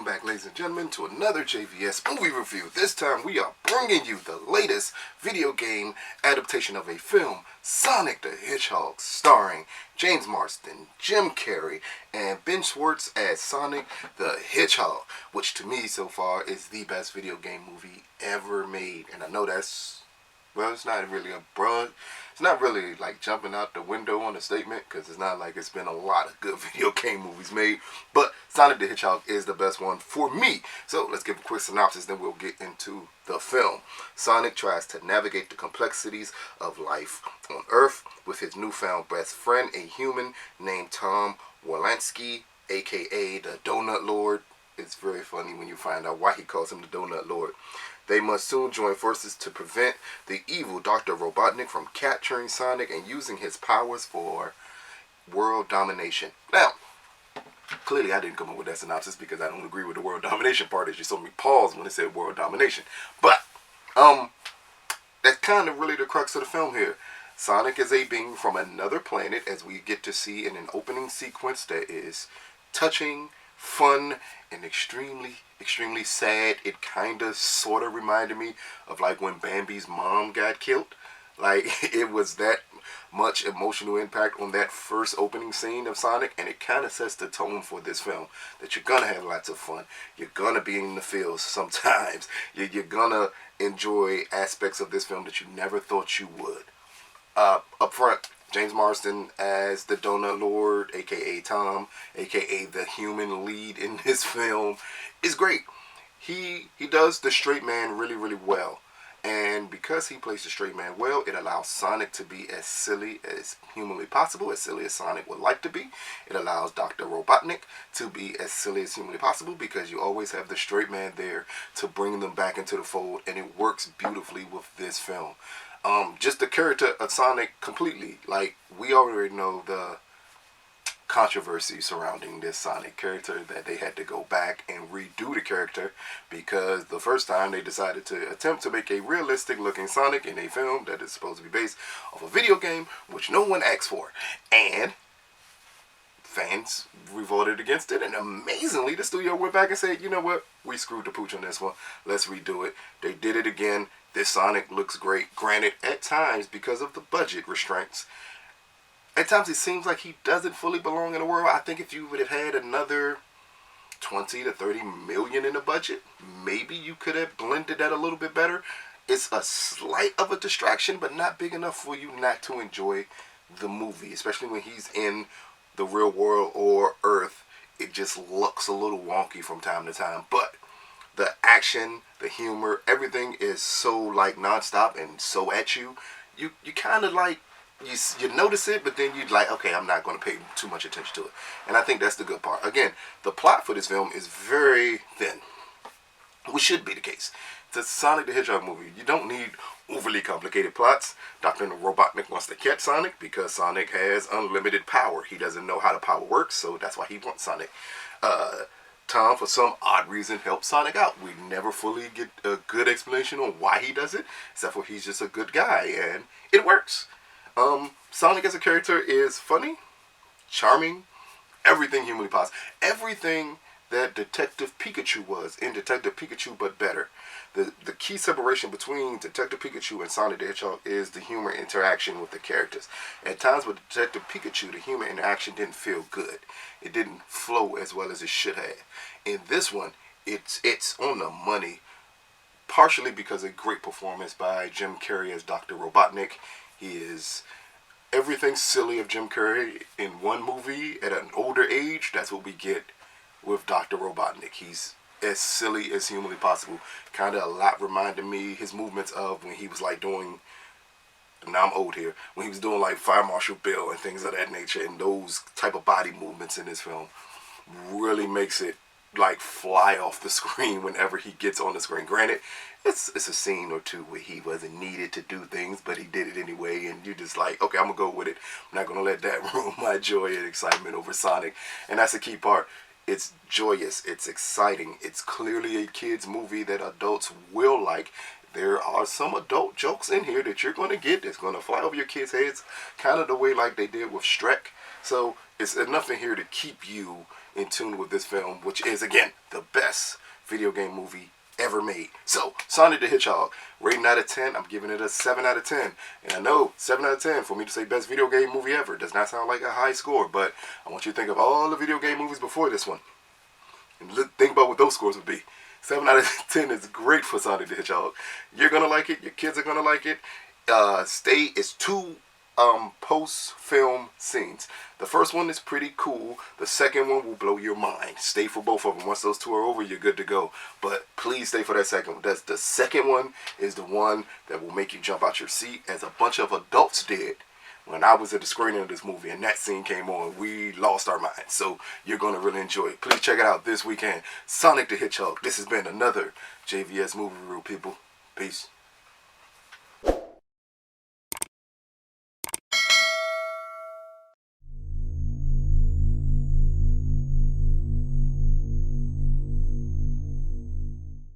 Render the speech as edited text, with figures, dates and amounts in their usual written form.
Welcome back, ladies and gentlemen, to another JVS movie review. This time we are bringing you the latest video game adaptation of a film, Sonic the Hedgehog, starring James Marsden, Jim Carrey, and Ben Schwartz as Sonic the Hedgehog, which to me so far is the best video game movie ever made. And I know that's, well, it's not really it's not really like jumping out the window on a statement, because it's not like it's been a lot of good video game movies made, but Sonic the Hedgehog is the best one for me. So let's give a quick synopsis, then we'll get into the film. Sonic tries to navigate the complexities of life on Earth with his newfound best friend, a human named Tom Wolanski, aka the Donut Lord. It's very funny when you find out why he calls him the Donut Lord. They must soon join forces to prevent the evil Dr. Robotnik from capturing Sonic and using his powers for world domination. Now, clearly I didn't come up with that synopsis because I don't agree with the world domination part. As you saw me pause when it said world domination. But, that's kind of really the crux of the film here. Sonic is a being from another planet, as we get to see in an opening sequence that is touching, fun, and extremely sad. It kind of sort of reminded me of like when Bambi's mom got killed. Like, it was that much emotional impact on that first opening scene of Sonic, and it kind of sets the tone for this film, that you're gonna have lots of fun, you're gonna be in the feels sometimes, you're gonna enjoy aspects of this film that you never thought you would. Up front, James Marsden as the Donut Lord, aka Tom, aka the human lead in this film, is great. He does the straight man really well. And because he plays the straight man well, it allows Sonic to be as silly as humanly possible, as silly as Sonic would like to be. It allows Dr. Robotnik to be as silly as humanly possible, because you always have the straight man there to bring them back into the fold, and it works beautifully with this film. Just the character of Sonic completely. Like, we already know the controversy surrounding this Sonic character, that they had to go back and redo the character because the first time they decided to attempt to make a realistic looking Sonic in a film that is supposed to be based off a video game, which no one asked for, and fans revolted against it, and amazingly the studio went back and said, you know what, we screwed the pooch on this one, let's redo it. They did it again. This Sonic looks great. Granted, at times, because of the budget restraints, at times it seems like he doesn't fully belong in the world. I think if you would have had another 20 to 30 million in the budget, maybe you could have blended that a little bit better. It's a slight of a distraction, but not big enough for you not to enjoy the movie, especially when he's in the real world or Earth. It just looks a little wonky from time to time, but the action, the humor, everything is so like nonstop and so at you. You kind of like, you notice it, but then you're like, okay, I'm not going to pay too much attention to it. And I think that's the good part. Again, the plot for this film is very thin, which should be the case. It's a Sonic the Hedgehog movie. You don't need overly complicated plots. Dr. Robotnik wants to catch Sonic because Sonic has unlimited power. He doesn't know how the power works, so that's why he wants Sonic. Tom, for some odd reason, helps Sonic out. We never fully get a good explanation on why he does it, except for he's just a good guy, and it works. Sonic as a character is funny, charming, everything humanly possible. Everything that Detective Pikachu was in Detective Pikachu, but better. The key separation between Detective Pikachu and Sonic the Hedgehog is the humor interaction with the characters. At times with Detective Pikachu, the humor interaction didn't feel good. It didn't flow as well as it should have. In this one, it's on the money, partially because of a great performance by Jim Carrey as Dr. Robotnik. He is everything silly of Jim Carrey in one movie at an older age. That's what we get with Dr. Robotnik. He's as silly as humanly possible. Kind of a lot reminded me his movements of when he was like doing, now I'm old here, when he was doing like Fire Marshal Bill and things of that nature, and those type of body movements in this film really makes it like fly off the screen whenever he gets on the screen. Granted, it's a scene or two where he wasn't needed to do things, but he did it anyway, and you're just like, okay, I'm gonna go with it. I'm not gonna let that ruin my joy and excitement over Sonic. And that's the key part. It's joyous, it's exciting, it's clearly a kids movie that adults will like. there are some adult jokes in here that you're going to get that's going to fly over your kids' heads, kind of the way like they did with Shrek. So it's enough in here to keep you in tune with this film, which is, again, the best video game movie ever made. So, Sonic the Hedgehog, rating out of 10, I'm giving it a 7 out of 10. And I know 7 out of 10 for me to say best video game movie ever does not sound like a high score, but I want you to think of all the video game movies before this one and think about what those scores would be. 7 out of 10 is great for Sonic the Hedgehog. You're gonna like it. Your kids are gonna like it. It's two post-film scenes. The first one is pretty cool. The second one will blow your mind. Stay for both of them. Once those two are over, you're good to go. But please stay for that second one. The second one is the one that will make you jump out your seat, as a bunch of adults did when I was at the screening of this movie and that scene came on. We lost our minds. So you're going to really enjoy it. Please check it out this weekend. Sonic the Hedgehog. This has been another JVS movie review, people. Peace.